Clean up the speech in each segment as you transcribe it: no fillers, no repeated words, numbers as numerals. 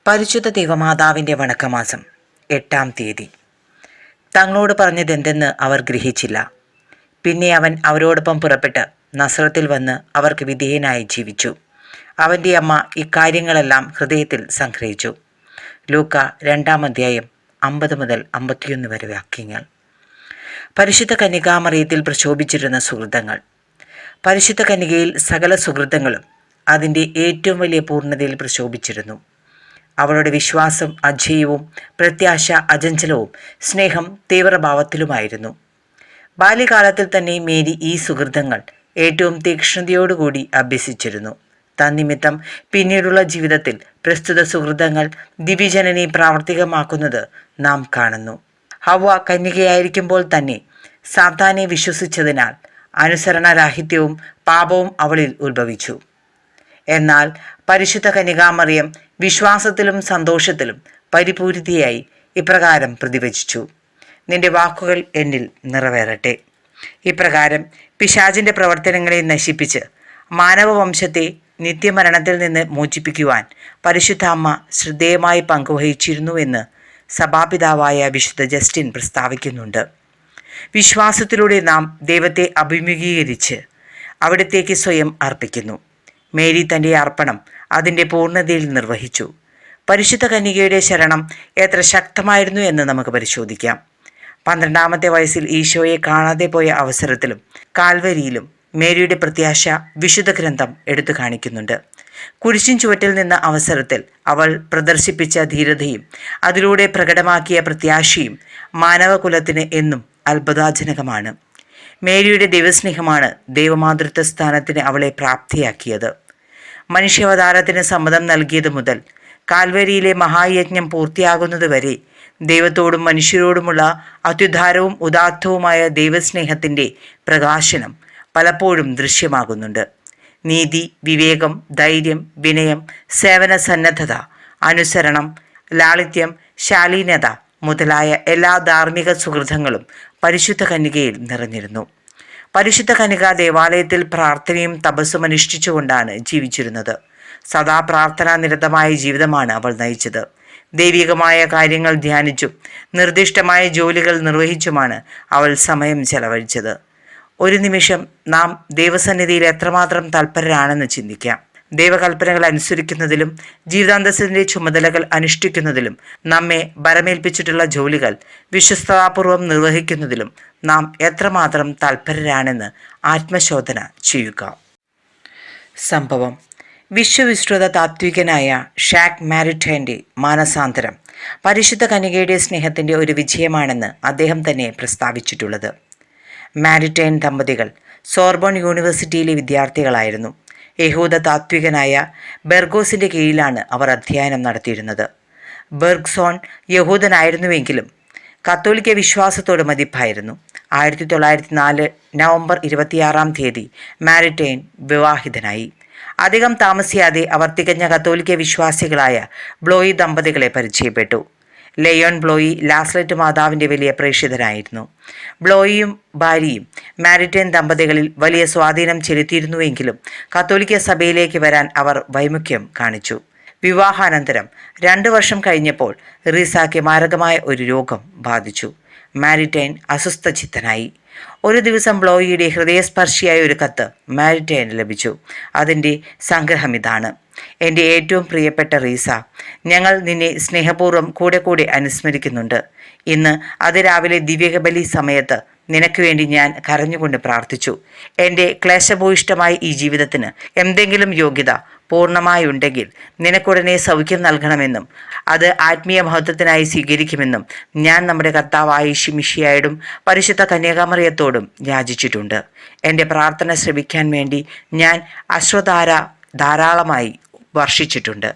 പരിശുദ്ധ ദൈവമാതാവിൻ്റെ വണക്കമാസം 8-ാം തീയതി. തങ്ങളോട് പറഞ്ഞതെന്തെന്ന് അവർ ഗ്രഹിച്ചില്ല. പിന്നെ അവൻ അവരോടൊപ്പം പുറപ്പെട്ട് നസ്രത്തിൽ വന്ന് അവർക്ക് വിധേയനായി ജീവിച്ചു. അവൻ്റെ അമ്മ ഇക്കാര്യങ്ങളെല്ലാം ഹൃദയത്തിൽ സംഗ്രഹിച്ചു. ലൂക്ക 2-ാം അധ്യായം 50 മുതൽ 51 വരെ വാക്യങ്ങൾ. പരിശുദ്ധ കന്യകാമറിയത്തിൽ പ്രശോഭിച്ചിരുന്ന സുഹൃതങ്ങൾ. പരിശുദ്ധ കന്യകയിൽ സകല സുഹൃതങ്ങളും അതിൻ്റെ ഏറ്റവും വലിയ പൂർണ്ണതയിൽ പ്രശോഭിച്ചിരുന്നു. അവളുടെ വിശ്വാസം അജയ്യവും പ്രത്യാശ അചഞ്ചലവും സ്നേഹം തീവ്രഭാവത്തിലുമായിരുന്നു. ബാല്യകാലത്തിൽ തന്നെ മേരി ഈ സുഹൃതങ്ങൾ ഏറ്റവും തീക്ഷ്ണതയോടുകൂടി അഭ്യസിച്ചിരുന്നു. തന്നിമിത്തം പിന്നീടുള്ള ജീവിതത്തിൽ പ്രസ്തുത സുഹൃതങ്ങൾ ദിവ്യജനനി പ്രാവർത്തികമാക്കുന്നത് നാം കാണുന്നു. ഹവ്വ കന്യകയായിരിക്കുമ്പോൾ തന്നെ സാത്താനെ വിശ്വസിച്ചതിനാൽ അനുസരണരാഹിത്യവും പാപവും അവളിൽ ഉത്ഭവിച്ചു. എന്നാൽ പരിശുദ്ധ കന്യകാമറിയം വിശ്വാസത്തിലും സന്തോഷത്തിലും പരിപൂരിതയായി ഇപ്രകാരം പ്രതിവചിച്ചു: നിന്റെ വാക്കുകൾ എന്നിൽ നിറവേറട്ടെ. ഇപ്രകാരം പിശാചിൻ്റെ പ്രവർത്തനങ്ങളെ നശിപ്പിച്ച് മാനവവംശത്തെ നിത്യമരണത്തിൽ നിന്ന് മോചിപ്പിക്കുവാൻ പരിശുദ്ധ അമ്മ ശ്രദ്ധേയമായി പങ്കുവഹിച്ചിരുന്നുവെന്ന് സഭാപിതാവായ വിശുദ്ധ ജസ്റ്റിൻ പ്രസ്താവിക്കുന്നുണ്ട്. വിശ്വാസത്തിലൂടെ നാം ദൈവത്തെ അഭിമുഖീകരിച്ച് അവിടത്തേക്ക് സ്വയം അർപ്പിക്കുന്നു. മേരി തൻ്റെ അർപ്പണം അതിൻ്റെ പൂർണ്ണതയിൽ നിർവഹിച്ചു. പരിശുദ്ധ കന്യകയുടെ ശരണം എത്ര ശക്തമായിരുന്നു എന്ന് നമുക്ക് പരിശോധിക്കാം. 12-ാമത്തെ വയസ്സിൽ ഈശോയെ കാണാതെ പോയ അവസരത്തിലും കാൽവരിയിലും മേരിയുടെ പ്രത്യാശ വിശുദ്ധ ഗ്രന്ഥം എടുത്തു കാണിക്കുന്നുണ്ട്. കുരിശിൻ ചുവട്ടിൽ നിന്ന അവസരത്തിൽ അവൾ പ്രദർശിപ്പിച്ച ധീരതയും അതിലൂടെ പ്രകടമാക്കിയ പ്രത്യാശയും മാനവകുലത്തിന് എന്നും അത്ഭുതാജനകമാണ്. മേരിയുടെ ദൈവസ്നേഹമാണ് ദൈവമാതൃത്വ സ്ഥാനത്തിന് അവളെ പ്രാപ്തിയാക്കിയത്. മനുഷ്യാവതാരത്തിന് സമ്മതം നൽകിയത് മുതൽ കാൽവരിയിലെ മഹായജ്ഞം പൂർത്തിയാകുന്നതുവരെ ദൈവത്തോടും മനുഷ്യരോടുമുള്ള അത്യുദാരവും ഉദാത്തവുമായ ദൈവസ്നേഹത്തിൻ്റെ പ്രകാശനം പലപ്പോഴും ദൃശ്യമാകുന്നുണ്ട്. നീതി, വിവേകം, ധൈര്യം, വിനയം, സേവന സന്നദ്ധത, അനുസരണം, ലാളിത്യം, ശാലീനത മുതലായ എല്ലാ ധാർമ്മിക സുഹൃതങ്ങളും പരിശുദ്ധ കന്യകയിൽ നിറഞ്ഞിരുന്നു. പരിശുദ്ധ കന്യക ദേവാലയത്തിൽ പ്രാർത്ഥനയും തപസ്സും അനുഷ്ഠിച്ചുകൊണ്ടാണ് ജീവിച്ചിരുന്നത്. സദാ പ്രാർത്ഥനാ നിരതമായ ജീവിതമാണ് അവൾ നയിച്ചത്. ദൈവികമായ കാര്യങ്ങൾ ധ്യാനിച്ചും നിർദ്ദിഷ്ടമായ ജോലികൾ നിർവഹിച്ചുമാണ് അവൾ സമയം ചെലവഴിച്ചത്. ഒരു നിമിഷം നാം ദൈവസന്നിധിയിൽ എത്രമാത്രം തൽപരരാണെന്ന് ചിന്തിക്കാം. ദൈവകൽപ്പനകൾ അനുസരിക്കുന്നതിലും ജീവിതാന്തസ്സിൻ്റെ ചുമതലകൾ അനുഷ്ഠിക്കുന്നതിലും നമ്മെ ഭരമേൽപ്പിച്ചിട്ടുള്ള ജോലികൾ വിശ്വസ്തതാപൂർവം നിർവഹിക്കുന്നതിലും നാം എത്രമാത്രം തൽപരരാണെന്ന് ആത്മശോധന ചെയ്യുക. സംഭവം: വിശ്വവിശ്രുത താത്വികനായ ഷാക് മാരിറ്റൈൻ്റെ മാനസാന്തരം പരിശുദ്ധ കന്യകയുടെ സ്നേഹത്തിൻ്റെ ഒരു വിജയമാണെന്ന് അദ്ദേഹം തന്നെ പ്രസ്താവിച്ചിട്ടുള്ളത്. മാരിറ്റൈൻ ദമ്പതികൾ സോർബോൺ യൂണിവേഴ്സിറ്റിയിലെ വിദ്യാർത്ഥികളായിരുന്നു. യഹൂദ താത്വികനായ ബെർഗോസിൻ്റെ കീഴിലാണ് അവർ അധ്യയനം നടത്തിയിരുന്നത്. ബെർഗ്സോൺ യഹൂദനായിരുന്നുവെങ്കിലും കത്തോലിക്ക വിശ്വാസത്തോട് മതിപ്പായിരുന്നു. 1904 നവംബർ 26-ാം തീയതി മാരിറ്റൈൻ വിവാഹിതനായി. അധികം താമസിയാതെ അവർ തികഞ്ഞ കത്തോലിക്ക വിശ്വാസികളായ ബ്ലോയി ദമ്പതികളെ പരിചയപ്പെട്ടു. ലെയോൺ ബ്ലോയി ലാസ്ലറ്റ് മാതാവിൻ്റെ വലിയ പ്രേക്ഷിതനായിരുന്നു. ബ്ലോയിയും ഭാര്യയും മാരിറ്റൈൻ ദമ്പതികളിൽ വലിയ സ്വാധീനം ചെലുത്തിയിരുന്നുവെങ്കിലും കത്തോലിക്ക സഭയിലേക്ക് വരാൻ അവർ വൈമുഖ്യം കാണിച്ചു. വിവാഹാനന്തരം 2 വർഷം കഴിഞ്ഞപ്പോൾ റീസായ്ക്ക് മാരകമായ ഒരു രോഗം ബാധിച്ചു. മാരിറ്റൈൻ അസ്വസ്ഥചിത്തനായി. ഒരു ദിവസം ബ്ലോയിയുടെ ഹൃദയസ്പർശിയായ ഒരു കത്ത് മാരിറ്റൈന് ലഭിച്ചു. അതിൻ്റെ സംഗ്രഹം ഇതാണ്: എൻ്റെ ഏറ്റവും പ്രിയപ്പെട്ട റീസ, ഞങ്ങൾ നിന്നെ സ്നേഹപൂർവ്വം കൂടെ കൂടെ അനുസ്മരിക്കുന്നുണ്ട്. ഇന്ന് അതിരാവിലെ ദിവ്യബലി സമയത്ത് നിനക്ക് വേണ്ടി ഞാൻ കരഞ്ഞുകൊണ്ട് പ്രാർത്ഥിച്ചു. എൻ്റെ ക്ലേശഭൂയിഷ്ടമായ ഈ ജീവിതത്തിന് എന്തെങ്കിലും യോഗ്യത പൂർണ്ണമായുണ്ടെങ്കിൽ നിനക്കുടനെ സൗഖ്യം നൽകണമെന്നും അത് ആത്മീയ മഹത്വത്തിനായി സ്വീകരിക്കുമെന്നും ഞാൻ നമ്മുടെ കർത്താവായ യേശുമിശിഹായോടും പരിശുദ്ധ കന്യകാമറിയത്തോടും യാചിച്ചിട്ടുണ്ട്. എൻ്റെ പ്രാർത്ഥന ശ്രവിക്കാൻ വേണ്ടി ഞാൻ അശ്വധാര ധാരാളമായി വർഷിച്ചിട്ടുണ്ട്.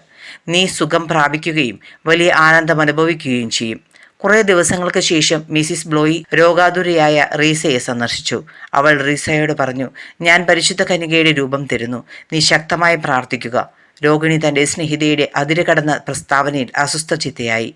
നീ സുഖം പ്രാപിക്കുകയും വലിയ ആനന്ദം അനുഭവിക്കുകയും ചെയ്യും. കുറേ ദിവസങ്ങൾക്ക് ശേഷം മിസിസ് ബ്ലോയി രോഗാതുരയായ റീസയെ സന്ദർശിച്ചു. അവൾ റീസയോട് പറഞ്ഞു: ഞാൻ പരിശുദ്ധ കന്യകയുടെ രൂപം തരുന്നു, നീ ശക്തമായി പ്രാർത്ഥിക്കുക. രോഗിണി തൻ്റെ സ്നേഹിതയുടെ അതിരുകടന്ന പ്രസ്താവനയിൽ അസ്വസ്ഥചിത്തയായി.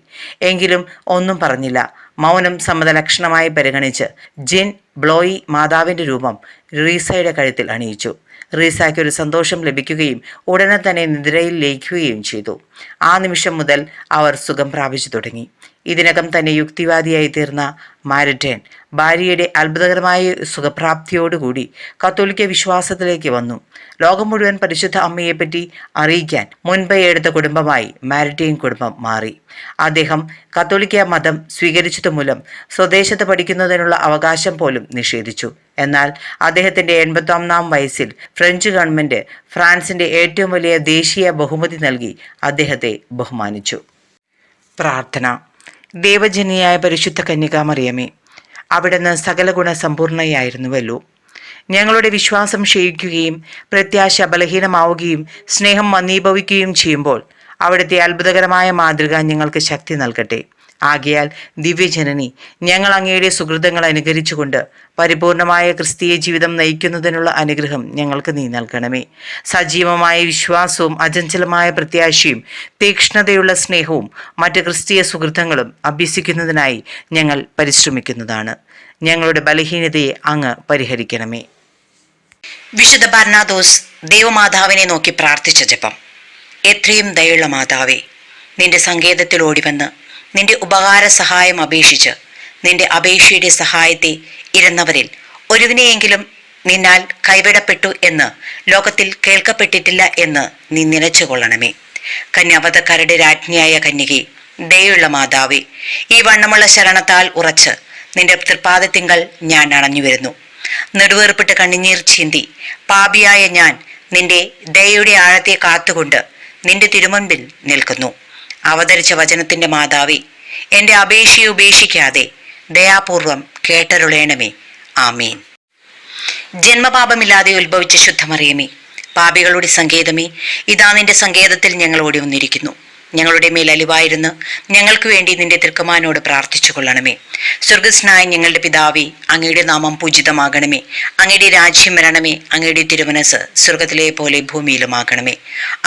എങ്കിലും ഒന്നും പറഞ്ഞില്ല. മൗനം സമ്മതലക്ഷണമായി പരിഗണിച്ച് ജിൻ ബ്ലോയി മാതാവിൻ്റെ രൂപം റീസയുടെ കഴുത്തിൽ അണിയിച്ചു. റീസായ്ക്ക് ഒരു സന്തോഷം ലഭിക്കുകയും ഉടനെ തന്നെ നിദ്രയിൽ ലയിക്കുകയും ചെയ്തു. ആ നിമിഷം മുതൽ അവർ സുഖം പ്രാപിച്ചു തുടങ്ങി. ഇതിനകം തന്നെ യുക്തിവാദിയായി തീർന്ന മാരിറ്റേൻ ഭാര്യയുടെ അത്ഭുതകരമായ സുഖപ്രാപ്തിയോടുകൂടി കത്തോലിക്ക വിശ്വാസത്തിലേക്ക് വന്നു. ലോകം മുഴുവൻ പരിശുദ്ധ അമ്മയെപ്പറ്റി അറിയിക്കാൻ മുൻപേ എടുത്ത കുടുംബമായി മാരിറ്റൈൻ കുടുംബം മാറി. അദ്ദേഹം കത്തോലിക്ക മതം സ്വീകരിച്ചതു മൂലം സ്വദേശത്ത് പഠിക്കുന്നതിനുള്ള അവകാശം പോലും നിഷേധിച്ചു. എന്നാൽ അദ്ദേഹത്തിന്റെ 81-ാം വയസ്സിൽ ഫ്രഞ്ച് ഗവൺമെന്റ് ഫ്രാൻസിന്റെ ഏറ്റവും വലിയ ദേശീയ ബഹുമതി നൽകി അദ്ദേഹത്തെ ബഹുമാനിച്ചു. പ്രാർത്ഥന. ദേവജനിയായ പരിശുദ്ധ കന്യകാമറിയമേ, അവിടുന്ന് സകല ഗുണസമ്പൂർണയായിരുന്നുവല്ലോ. ഞങ്ങളുടെ വിശ്വാസം ക്ഷയിക്കുകയും പ്രത്യാശ ബലഹീനമാവുകയും സ്നേഹം മന്ദീഭവിക്കുകയും ചെയ്യുമ്പോൾ അവിടുത്തെ അത്ഭുതകരമായ മാതൃക ഞങ്ങൾക്ക് ശക്തി നൽകട്ടെ. ആകയാൽ ദിവ്യജനനി, ഞങ്ങൾ അങ്ങയുടെ സുഹൃതങ്ങൾ അനുകരിച്ചുകൊണ്ട് പരിപൂർണമായ ക്രിസ്തീയ ജീവിതം നയിക്കുന്നതിനുള്ള അനുഗ്രഹം ഞങ്ങൾക്ക് നീ നൽകണമേ. സജീവമായ വിശ്വാസവും അചഞ്ചലമായ പ്രത്യാശയും തീക്ഷ്ണതയുള്ള സ്നേഹവും മറ്റ് ക്രിസ്തീയ സുഹൃതങ്ങളും അഭ്യസിക്കുന്നതിനായി ഞങ്ങൾ പരിശ്രമിക്കുന്നതാണ്. ഞങ്ങളുടെ ബലഹീനതയെ അങ്ങ് പരിഹരിക്കണമേ. വിശുദ്ധ ബർണാദോസ് ദേവമാതാവിനെ നോക്കി പ്രാർത്ഥിച്ച ജപം. എത്രയും ദയുള്ള മാതാവേ, നിന്റെ സങ്കേതത്തിൽ ഓടിവന്ന് നിന്റെ ഉപകാര സഹായം അപേക്ഷിച്ച് നിന്റെ അപേക്ഷയുടെ സഹായത്തെ ഇരുന്നവരിൽ ഒരുവിനെയെങ്കിലും നിന്നാൽ കൈവിടപ്പെട്ടു എന്ന് ലോകത്തിൽ കേൾക്കപ്പെട്ടിട്ടില്ല എന്ന് നീ നിലച്ചുകൊള്ളണമേ. കന്യാവധക്കാരുടെ രാജ്ഞിയായ കന്യകേ, ദയുള്ള മാതാവേ, ഈ വണ്ണമുള്ള ശരണത്താൽ ഉറച്ച് നിന്റെ തൃപ്പാദത്തിങ്കൽ ഞാൻ അണഞ്ഞു വരുന്നു. നെടുവേർപ്പിട്ട് കണ്ണുനീർ ചീന്തി പാപിയായ ഞാൻ നിന്റെ ദയയുടെ ആഴത്തെ കാത്തുകൊണ്ട് നിന്റെ തിരുമുൻപിൽ നിൽക്കുന്നു. അവതരിച്ച വചനത്തിന്റെ മാതാവേ, എൻ്റെ അപേക്ഷയെ ഉപേക്ഷിക്കാതെ ദയാപൂർവം കേട്ടരുളേണമേ. ആമീൻ. ജന്മപാപമില്ലാതെ ഉത്ഭവിച്ച ശുദ്ധമറിയമേ, പാപികളുടെ സങ്കേതമേ, ഇതാ നിന്റെ സങ്കേതത്തിൽ ഞങ്ങൾ ഓടി വന്നിരിക്കുന്നു. ഞങ്ങളുടെ മേൽ അലിവായിരുന്ന് ഞങ്ങൾക്ക് വേണ്ടി നിന്റെ തൃക്കമാനോട് പ്രാർത്ഥിച്ചു കൊള്ളണമേ. സ്വർഗസ്നായ ഞങ്ങളുടെ പിതാവേ, അങ്ങയുടെ നാമം പൂജിതമാകണമേ. അങ്ങയുടെ രാജ്യം വരണമേ. അങ്ങയുടെ തിരുമനസ് സ്വർഗത്തിലെ പോലെ ഭൂമിയിലുമാകണമേ.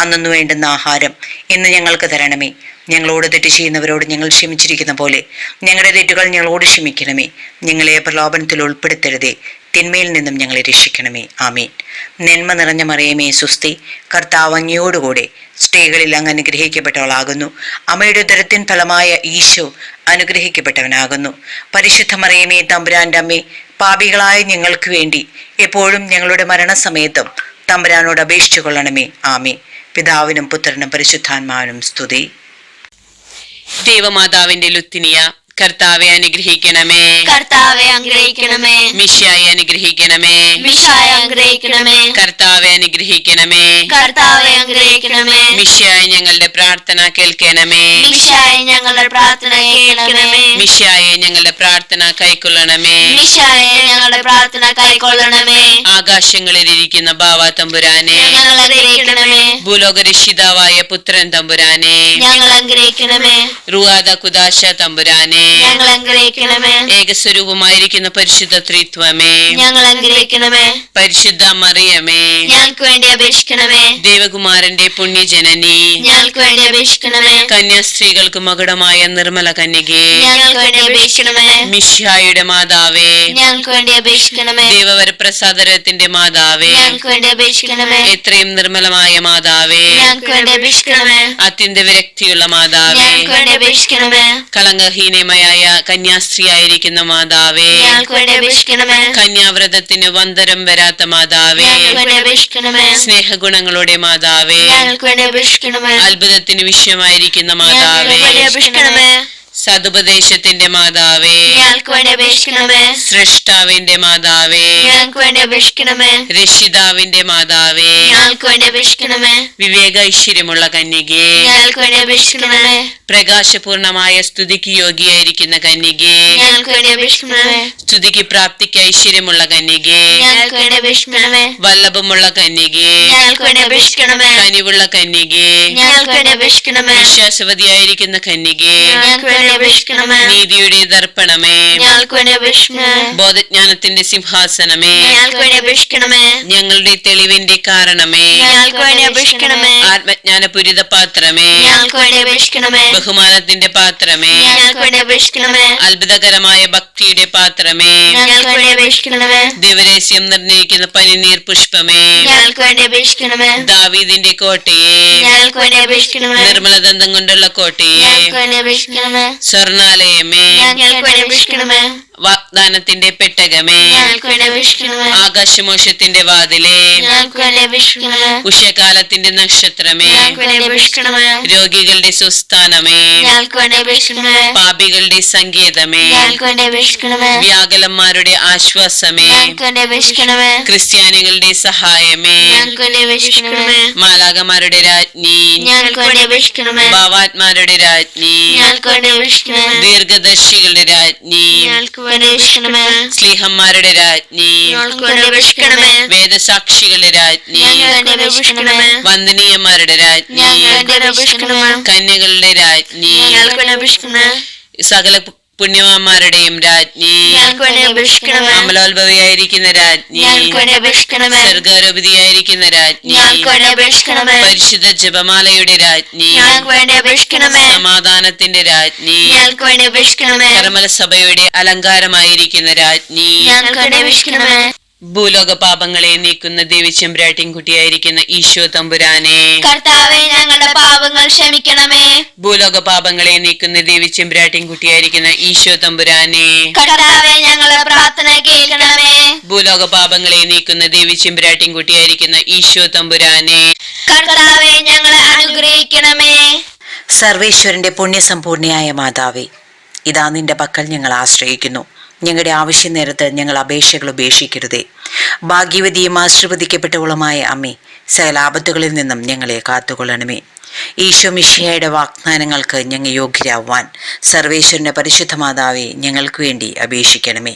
അന്നു വേണ്ടുന്ന ആഹാരം ഇന്ന് ഞങ്ങൾക്ക് തരണമേ. ഞങ്ങളോട് തെറ്റ് ചെയ്യുന്നവരോട് ഞങ്ങൾ ക്ഷമിച്ചിരിക്കുന്ന പോലെ ഞങ്ങളുടെ തെറ്റുകൾ ഞങ്ങളോട് ക്ഷമിക്കണമേ. ഞങ്ങളെ പ്രലോഭനത്തിൽ ഉൾപ്പെടുത്തരുതേ, തിന്മയിൽ നിന്നും ഞങ്ങളെ രക്ഷിക്കണമേ. ആമീൻ. നന്മ നിറഞ്ഞ മറിയമേ സുസ്തി, കർത്താവ് അങ്ങയോടുകൂടെ സ്ത്രീകളിൽ അങ്ങ് അനുഗ്രഹിക്കപ്പെട്ടവളാകുന്നു. അമ്മയുടെ ഉദരത്തിൻ ഫലമായ ഈശോ അനുഗ്രഹിക്കപ്പെട്ടവനാകുന്നു. പരിശുദ്ധ മറിയമേ, തമ്പുരാന്റെ അമ്മേ, പാപികളായ ഞങ്ങൾക്ക് വേണ്ടി എപ്പോഴും ഞങ്ങളുടെ മരണസമയത്തും തമ്പുരാനോട് അപേക്ഷിച്ചു കൊള്ളണമേ. ആമീൻ. പിതാവിനും പുത്രനും പരിശുദ്ധാത്മാവിനും സ്തുതി. ദേവമാതാവിന്റെ ലുത്തിനിയ, കർത്താവെ അനുഗ്രഹിക്കണമേ. കർത്താവെ അനുഗ്രഹിക്കണമേ. മിശിഹായെ അനുഗ്രഹിക്കണമേ. മിശിഹായെ അനുഗ്രഹിക്കണമേ. കർത്താവെ അനുഗ്രഹിക്കണമേ. കർത്താവെ അനുഗ്രഹിക്കണമേ. മിശിഹായെ ഞങ്ങളുടെ പ്രാർത്ഥന കേൾക്കണമേ. മിശിഹായെ ഞങ്ങളുടെ പ്രാർത്ഥന കേൾക്കണമേ. മിശിഹായെ ഞങ്ങളുടെ പ്രാർത്ഥന കൈക്കൊള്ളണമേ. മിശിഹായെ ഞങ്ങളുടെ പ്രാർത്ഥന കൈക്കൊള്ളണമേ. ആകാശങ്ങളിലിരിക്കുന്ന ബാവ തമ്പുരാനെ, ഞങ്ങൾ അനുഗ്രഹിക്കണമേ. ഭൂലോകരക്ഷിതാവായ പുത്രൻ തമ്പുരാനെ, ഞങ്ങൾ അനുഗ്രഹിക്കണമേ. റുവാദ കുദാശ തമ്പുരാനെ, ഞങ്ങൾ അനുഗ്രഹിക്കണമേ. ഏകസ്വരൂപമായിരിക്കുന്ന പരിശുദ്ധ ത്രിത്വമേ, ഞങ്ങൾ അനുഗ്രഹിക്കണമേ. പരിശുദ്ധ മറിയമേ, ഞങ്ങൾക്ക് വേണ്ടി അപേക്ഷിക്കണമേ. ദേവകുമാരന്റെ പുണ്യജനനി, ഞങ്ങൾക്ക് വേണ്ടി അപേക്ഷിക്കണമേ. കന്യാസ്ത്രീകൾക്ക് മകുടമായ നിർമ്മല കന്യകേ, ഞങ്ങൾക്ക് വേണ്ടി അപേക്ഷിക്കണമേ. മിശിഹായുടെ മാതാവേ, ഞങ്ങൾക്ക് വേണ്ടി അപേക്ഷിക്കണമേ. ദേവവരപ്രസാദരത്തിന്റെ മാതാവേ, ഞങ്ങൾക്ക് വേണ്ടി അപേക്ഷിക്കണമേ. എത്രയും നിർമ്മലമായ മാതാവേ, ഞങ്ങൾക്ക് വേണ്ടി അപേക്ഷിക്കണമേ. അത്യന്ത വിരക്തിയുള്ള മാതാവേ, ഞങ്ങൾക്ക് വേണ്ടി അപേക്ഷിക്കണമേ. കളങ്കഹീനമയായ കന്യാസ്ത്രീയായിരിക്കുന്ന മാതാവേ, ഞങ്ങൾക്ക് വേണ്ടി അപേക്ഷിക്കണമേ. കന്യാവ്രതത്തിന് വന്തരം വരാത്ത മാതാവേ, ഞങ്ങൾക്ക് വേണ്ടി അപേക്ഷിക്കണമേ. സ്നേഹഗുണങ്ങളുടെ മാതാവേ, ഞങ്ങൾക്ക് വേണ്ടി അപേക്ഷിക്കണമേ. അത്ഭുതത്തിന് വിഷയമായിരിക്കുന്ന ഞങ്ങൾക്ക് മാതാവേ, വേണ്ടി അപേക്ഷിക്കണമേ. സതുപദേശത്തിന്റെ മാതാവേ, ഞങ്ങൾക്ക് വേണ്ടി അപേക്ഷിക്കണമേ. സൃഷ്ടാവിന്റെ മാതാവേ, ഞങ്ങൾക്ക് വേണ്ടി അപേക്ഷിക്കണമേ. രക്ഷിതാവിന്റെ മാതാവേ, ഞങ്ങൾക്ക് വേണ്ടി അപേക്ഷിക്കണമേ. വിവേക ഐശ്വര്യമുള്ള കന്യകേ, ഞങ്ങൾക്ക് വേണ്ടി അപേക്ഷിക്കണമേ. പ്രകാശപൂർണമായ സ്തുതിക്ക് യോഗ്യയായിരിക്കുന്ന കന്യകേ, ഞങ്ങൾക്ക് വേണ്ടി അപേക്ഷിക്കണമേ. സ്തുതിക്ക് പ്രാപ്തിക്ക് ഐശ്വര്യമുള്ള കന്യകേ, ഞങ്ങൾക്ക് വേണ്ടി അപേക്ഷിക്കണമേ. വല്ലഭമുള്ള കന്യകേ, ഞങ്ങൾക്ക് വേണ്ടി അപേക്ഷിക്കണമേ. കനിവുള്ള കന്യകേ, ഞങ്ങൾക്ക് വേണ്ടി അപേക്ഷിക്കണമേ. വിശ്വാസവതിയായിരിക്കുന്ന കന്യകേ, ഞങ്ങൾക്ക് വേണ്ടി അപേക്ഷിക്കണമേ. നീതിയുടെ ദർപ്പണമേ, ഞങ്ങൾക്ക് വേണ്ടി അപേക്ഷിക്കണമേ. ബോധജ്ഞാനത്തിന്റെ സിംഹാസനമേ, ഞങ്ങൾക്ക് വേണ്ടി അപേക്ഷിക്കണമേ. ഞങ്ങളുടെ തെളിവിന്റെ കാരണമേ, ഞങ്ങൾക്ക് വേണ്ടി അപേക്ഷിക്കണമേ. ആത്മജ്ഞാനപൂരിത പാത്രമേ, ഞങ്ങൾക്ക് വേണ്ടി അപേക്ഷിക്കണമേ. ബഹുമാനത്തിന്റെ പാത്രമേ, ഞങ്ങൾക്ക് വേണ്ടി അപേക്ഷിക്കണമേ. അത്ഭുതകരമായ ഭക്തിയുടെ പാത്രമേ, ഞങ്ങൾക്ക് വേണ്ടി അപേക്ഷിക്കണമേ. ദിവരേസ്യം നിർണയിക്കുന്ന പനിനീർ പുഷ്പമേ, ഞങ്ങൾക്ക് വേണ്ടി അപേക്ഷിക്കണമേ. ദാവീദിന്റെ കോട്ടയെ, ഞങ്ങൾക്ക് വേണ്ടി അപേക്ഷിക്കണമേ. നിർമ്മലദന്തം കൊണ്ടുള്ള കോട്ടയെ, ഞങ്ങൾക്ക് വേണ്ടി അപേക്ഷിക്കണമേ. സ്വർണാലയമേ, ഞങ്ങൾക്ക് വേണ്ടി അപേക്ഷിക്കണമേ. വാഗ്ദാനത്തിന്റെ പെട്ടകമേ, ഞങ്ങൾക്ക് വേണ്ടി അപേക്ഷിക്കണമേ. ആകാശമോക്ഷത്തിന്റെ വാതിലേ, ഞങ്ങൾക്ക് വേണ്ടി അപേക്ഷിക്കണമേ. ഉഷകാലത്തിന്റെ നക്ഷത്രമേ, ഞങ്ങൾക്ക് വേണ്ടി അപേക്ഷിക്കണമേ. രോഗികളുടെ സ്വസ്ഥാനമേ, ഞങ്ങൾക്ക് വേണ്ടി അപേക്ഷിക്കണമേ. പാപികളുടെ സങ്കേതമേ, ഞങ്ങൾക്ക് വേണ്ടി അപേക്ഷിക്കണമേ. വ്യാകുലന്മാരുടെ ആശ്വാസമേ, ഞങ്ങൾക്ക് വേണ്ടി അപേക്ഷിക്കണമേ. ക്രിസ്ത്യാനികളുടെ സഹായമേ, ഞങ്ങൾക്ക് വേണ്ടി അപേക്ഷിക്കണമേ. മാലാകമാരുടെ രാജ്ഞി, ഞങ്ങൾക്ക് വേണ്ടി അപേക്ഷിക്കണമേ. ഭാവാത്മാരുടെ രാജ്ഞി, ഞങ്ങൾക്ക് വേണ്ടി അപേക്ഷിക്കണമേ. ദീർഘദർശികളുടെ രാജ്ഞി, ഞങ്ങൾക്ക് വേണ്ടി അപേക്ഷിക്കണമേ. സ്ലീഹന്മാരുടെ രാജ്ഞി, ഞങ്ങൾക്ക് വേണ്ടി അപേക്ഷിക്കണമേ. വേദസാക്ഷികളുടെ രാജ്ഞി, ഞങ്ങൾക്ക് വേണ്ടി അപേക്ഷിക്കണമേ. വന്ദനീയന്മാരുടെ രാജ്ഞി, ഞങ്ങൾക്ക് വേണ്ടി അപേക്ഷിക്കണമേ. കന്യകളുടെ രാജ്ഞി, ഞങ്ങൾക്ക് വേണ്ടി അപേക്ഷിക്കണമേ. സകല പുണ്യവാന്മാരുടെയും രാജ്ഞി, ഞങ്ങൾക്ക് വേണ്ടി അപേക്ഷിക്കണമേ. അമലോത്ഭവിയായിരിക്കുന്ന രാജ്ഞി, ഞങ്ങൾക്ക് വേണ്ടി അപേക്ഷിക്കണമേ. സ്വർഗാരോപിതയായിരിക്കുന്ന രാജ്ഞി, ഞങ്ങൾക്ക് വേണ്ടി അപേക്ഷിക്കണമേ. പരിശുദ്ധ ജപമാലയുടെ രാജ്ഞി, ഞങ്ങൾക്ക് വേണ്ടി അപേക്ഷിക്കണമേ. സമാധാനത്തിന്റെ രാജ്ഞി, ഞങ്ങൾക്ക് വേണ്ടി അപേക്ഷിക്കണമേ. കർമ്മല സഭയുടെ അലങ്കാരമായിരിക്കുന്ന രാജ്ഞി, ഞങ്ങൾക്ക് വേണ്ടി അപേക്ഷിക്കണമേ. ഭൂലോക പാപങ്ങളെ നീക്കുന്ന ദേവിച്ചെമ്പ്രാട്ടിൻകുട്ടിയായിരിക്കുന്ന ഈശോ തമ്പുരാനെ, കർത്താവേ, ഞങ്ങളുടെ പാപങ്ങൾ ക്ഷമിക്കണമേ. ഭൂലോക പാപങ്ങളെ നീക്കുന്ന ദേവിച്ചെമ്പ്രാട്ടിൻകുട്ടിയായിരിക്കുന്ന ഈശോ തമ്പുരാനെ, കർത്താവേ, ഞങ്ങളുടെ പ്രാർത്ഥന കേൾക്കണമേ. ഭൂലോക പാപങ്ങളെ നീക്കുന്ന ദേവിച്ചെമ്പ്രാട്ടിൻകുട്ടിയായിരിക്കുന്ന ഈശോ തമ്പുരാനെ, കർത്താവേ, ഞങ്ങളെ അനുഗ്രഹിക്കണമേ. സർവേശ്വരന്റെ പുണ്യസമ്പൂർണയായ മാതാവേ, ഇതാ നിന്റെ പക്കൽ ഞങ്ങൾ ആശ്രയിക്കുന്നു. ഞങ്ങളുടെ ആവശ്യ നേരത്ത് ഞങ്ങൾ അപേക്ഷകൾ ഉപേക്ഷിക്കരുതേ. ഭാഗ്യവതിയും ആശീർവദിക്കപ്പെട്ടവളുമായ അമ്മേ, സകല ആപത്തുകളിൽ നിന്നും ഞങ്ങളെ കാത്തുകൊള്ളണമേ. ഈശോ മിശിഹായുടെ വാഗ്ദാനങ്ങൾക്ക് ഞങ്ങൾ യോഗ്യരാവാൻ സർവേശ്വരന്റെ പരിശുദ്ധ മാതാവേ, ഞങ്ങൾക്ക് വേണ്ടി അപേക്ഷിക്കണമേ.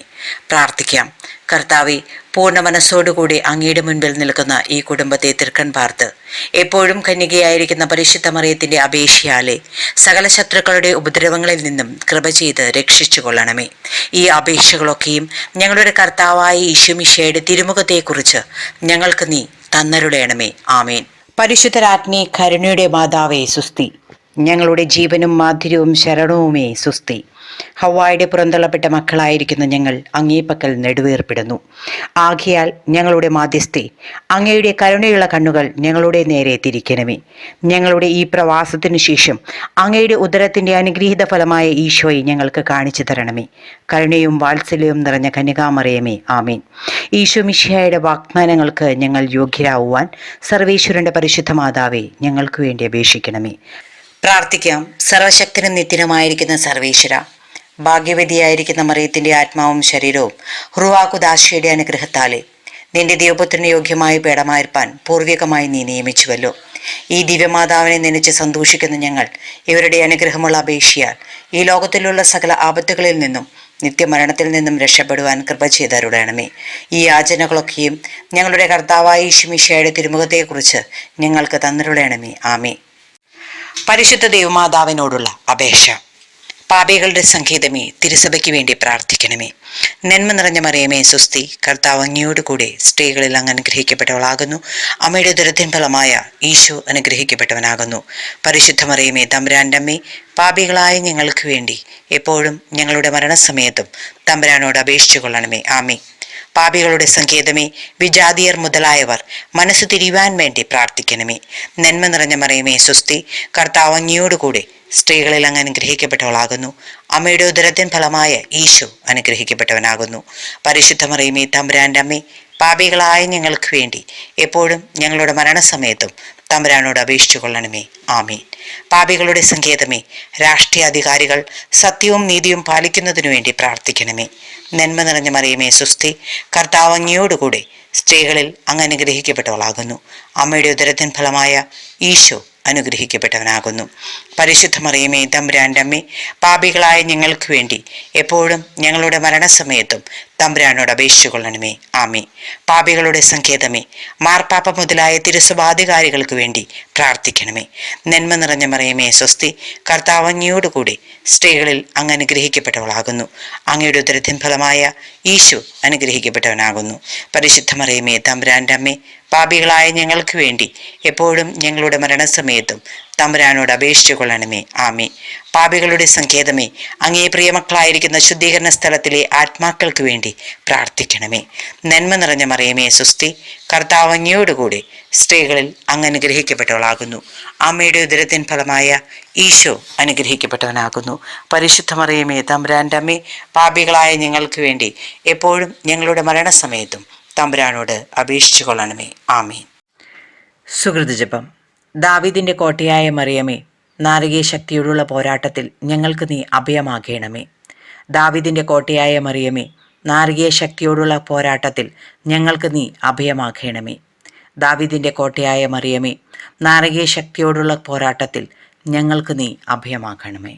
പ്രാർത്ഥിക്കാം. കർത്താവെ, പൂർണ്ണ മനസ്സോടുകൂടി അങ്ങയുടെ മുൻപിൽ നിൽക്കുന്ന ഈ കുടുംബത്തെ തൃക്കൺ പാർത്ത് എപ്പോഴും കന്യകയായിരിക്കുന്ന പരിശുദ്ധ മറിയത്തിന്റെ അപേക്ഷയാലെ സകല ശത്രുക്കളുടെ ഉപദ്രവങ്ങളിൽ നിന്നും കൃപ ചെയ്ത് രക്ഷിച്ചു കൊള്ളണമേ. ഈ അപേക്ഷകളൊക്കെയും ഞങ്ങളുടെ കർത്താവായ ഈശോ മിശിഹായുടെ തിരുമുഖത്തെക്കുറിച്ച് ഞങ്ങൾക്ക് നീ തന്നരുളയണമേ. ആമേൻ. പരിശുദ്ധരാജ്ഞി, കരുണയുടെ മാതാവേ സുസ്തി. ഞങ്ങളുടെ ജീവനും മാധുര്യവും ശരണവുമേ സുസ്തി. ഹവ്വായുടെ പുറന്തള്ളപ്പെട്ട മക്കളായിരിക്കുന്ന ഞങ്ങൾ അങ്ങേ പക്കൽ നെടുവേർപ്പെടുന്നു. ആകയാൽ ഞങ്ങളുടെ മാധ്യസ്ഥെ, അങ്ങയുടെ കരുണയുള്ള കണ്ണുകൾ ഞങ്ങളുടെ നേരെ തിരിക്കണമേ. ഞങ്ങളുടെ ഈ പ്രവാസത്തിനു ശേഷം അങ്ങയുടെ ഉദരത്തിൻ്റെ അനുഗ്രഹീത ഫലമായ ഈശോയെ ഞങ്ങൾക്ക് കാണിച്ചു തരണമേ. കരുണയും വാത്സല്യവും നിറഞ്ഞ കന്യകാമറിയമേ, ആമേൻ. ഈശോ മിശിഹായുടെ വാഗ്ദാനങ്ങൾക്ക് ഞങ്ങൾ യോഗ്യരാകുവാൻ സർവേശ്വരന്റെ പരിശുദ്ധ മാതാവേ, ഞങ്ങൾക്ക് വേണ്ടി അപേക്ഷിക്കണമേ. പ്രാർത്ഥിക്കാം. സർവശക്തനും നിത്യനുമായിരിക്കുന്ന സർവേശ്വര, ഭാഗ്യവതിയായിരിക്കുന്ന മറിയത്തിൻ്റെ ആത്മാവും ശരീരവും ഹുറുവാക്കുദാശയുടെ അനുഗ്രഹത്താലെ നിന്റെ ദൈവപുത്രന് യോഗ്യമായി പേടമായിരിക്കാൻ പൂർവികമായി നീ നിയമിച്ചുവല്ലോ. ഈ ദിവ്യമാതാവിനെ നനച്ച് സന്തോഷിക്കുന്ന ഞങ്ങൾ ഇവരുടെ അനുഗ്രഹമുള്ള അപേക്ഷയാൽ ഈ ലോകത്തിലുള്ള സകല ആപത്തുകളിൽ നിന്നും നിത്യമരണത്തിൽ നിന്നും രക്ഷപ്പെടുവാൻ കൃപ ചെയ്തരുടണമേ. ഈ യാചനകളൊക്കെയും ഞങ്ങളുടെ കർത്താവായ യേശു മിശിഹായുടെ തിരുമുഖത്തെക്കുറിച്ച് ഞങ്ങൾക്ക് തന്നിരുളണമേ. ആമേൻ. പരിശുദ്ധ ദൈവമാതാവിനോടുള്ള അപേക്ഷ. പാപികളുടെ സംഗീതമേ, തിരുസഭയ്ക്ക് വേണ്ടി പ്രാർത്ഥിക്കണമേ. നന്മ നിറഞ്ഞ മറിയമേ സുസ്തി. കർത്താവ് അങ്ങയോടുകൂടെ സ്ത്രീകളിൽ അങ്ങ് അനുഗ്രഹിക്കപ്പെട്ടവളാകുന്നു. അമ്മയുടെ ഉദരത്തിൻ ഫലമായ ഈശോ അനുഗ്രഹിക്കപ്പെട്ടവനാകുന്നു. പരിശുദ്ധ മറിയമേ, തമ്പുരാൻ്റെ അമ്മേ, പാപികളായ ഞങ്ങൾക്ക് വേണ്ടി എപ്പോഴും ഞങ്ങളുടെ മരണസമയത്തും തമ്പുരാനോട് അപേക്ഷിച്ചു കൊള്ളണമേ. ആമേ. പാപികളുടെ സങ്കേതമേ, വിജാതിയർ മുതലായവർ മനസ്സ് തിരിയുവാൻ വേണ്ടി പ്രാർത്ഥിക്കണമേ. നന്മ നിറഞ്ഞ മറിയമേ സുസ്തി. കർത്താവ് അങ്ങയോടുകൂടെ സ്ത്രീകളിൽ അങ്ങ് അനുഗ്രഹിക്കപ്പെട്ടവളാകുന്നു. അമ്മയുടെ ഉദരത്തിൻ ഫലമായ ഈശോ അനുഗ്രഹിക്കപ്പെട്ടവനാകുന്നു. പരിശുദ്ധ മറിയമേ, തമ്പുരാൻ്റെ അമ്മേ, പാപികളായ ഞങ്ങൾക്ക് വേണ്ടി എപ്പോഴും ഞങ്ങളുടെ മരണസമയത്തും തമ്പുരാനോട് അപേക്ഷിച്ചു കൊള്ളണമേ. ആമീൻ. പാപികളുടെ സങ്കേതമേ, രാഷ്ട്രീയാധികാരികൾ സത്യവും നീതിയും പാലിക്കുന്നതിനു വേണ്ടി പ്രാർത്ഥിക്കണമേ. നന്മ നിറഞ്ഞ മറിയമേ സുസ്തി. കർത്താവ് അങ്ങയോടുകൂടെ സ്ത്രീകളിൽ അങ്ങ് അനുഗ്രഹിക്കപ്പെട്ടവളാകുന്നു. അമ്മയുടെ ഉദരത്തിൻ ഫലമായ ഈശോ അനുഗ്രഹിക്കപ്പെട്ടവനാകുന്നു. പരിശുദ്ധ മറിയമേ, തമ്പുരാൻ്റെ അമ്മേ, പാപികളായ ഞങ്ങൾക്ക് വേണ്ടി എപ്പോഴും ഞങ്ങളുടെ മരണസമയത്തും തമ്പുരാനോട് അപേക്ഷിച്ചു കൊള്ളണമേ. ആമേ. പാപികളുടെ സങ്കേതമേ, മാർപ്പാപ്പ മുതലായ തിരുസഭാധികാരികൾക്ക് വേണ്ടി പ്രാർത്ഥിക്കണമേ. നന്മ നിറഞ്ഞ മറിയമേ സ്വസ്തി. കർത്താവ് അങ്ങയോടുകൂടി സ്ത്രീകളിൽ അങ്ങ് അനുഗ്രഹിക്കപ്പെട്ടവളാകുന്നു. അങ്ങയുടെ ഉദരത്തിൻ ഫലമായ ഈശോ അനുഗ്രഹിക്കപ്പെട്ടവനാകുന്നു. പരിശുദ്ധ മറിയമേ, തമ്പുരാൻ്റെ അമ്മേ, പാപികളായ ഞങ്ങൾക്ക് വേണ്ടി എപ്പോഴും ഞങ്ങളുടെ മരണസമയത്തും തമ്പുരാനോട് അപേക്ഷിച്ചു കൊള്ളണമേ. ആമേ. പാപികളുടെ സങ്കേതമേ, അങ്ങേ പ്രിയമക്കളായിരിക്കുന്ന ശുദ്ധീകരണ സ്ഥലത്തിലെ ആത്മാക്കൾക്ക് വേണ്ടി പ്രാർത്ഥിക്കണമേ. നന്മ നിറഞ്ഞ മറിയമേ സ്വസ്തി, കർത്താവ് അങ്ങയോടുകൂടി സ്ത്രീകളിൽ അങ്ങ് അനുഗ്രഹിക്കപ്പെട്ടവളാകുന്നു. അമ്മയുടെ ഉദരത്തിൻ ഫലമായ ഈശോ അനുഗ്രഹിക്കപ്പെട്ടവനാകുന്നു. പരിശുദ്ധ മറിയമേ തമ്പുരാൻ്റെ അമ്മേ, പാപികളായ ഞങ്ങൾക്ക് വേണ്ടി എപ്പോഴും ഞങ്ങളുടെ മരണസമയത്തും തമ്പുരാനോട് അപേക്ഷിച്ചു കൊള്ളണമേ. ആമേൻ. സുഹൃതജപം. ദാവീദിന്റെ കോട്ടയായ മറിയമേ, നാരികീയ ശക്തിയോടുള്ള പോരാട്ടത്തിൽ ഞങ്ങൾക്ക് നീ അഭയമാകണമേ. ദാവീദിന്റെ കോട്ടയായ മറിയമേ, നാരികീയ ശക്തിയോടുള്ള പോരാട്ടത്തിൽ ഞങ്ങൾക്ക് നീ അഭയമാകണമേ. ദാവീദിന്റെ കോട്ടയായ മറിയമേ, നാരികീയ ശക്തിയോടുള്ള പോരാട്ടത്തിൽ ഞങ്ങൾക്ക് നീ അഭയമാകണമേ.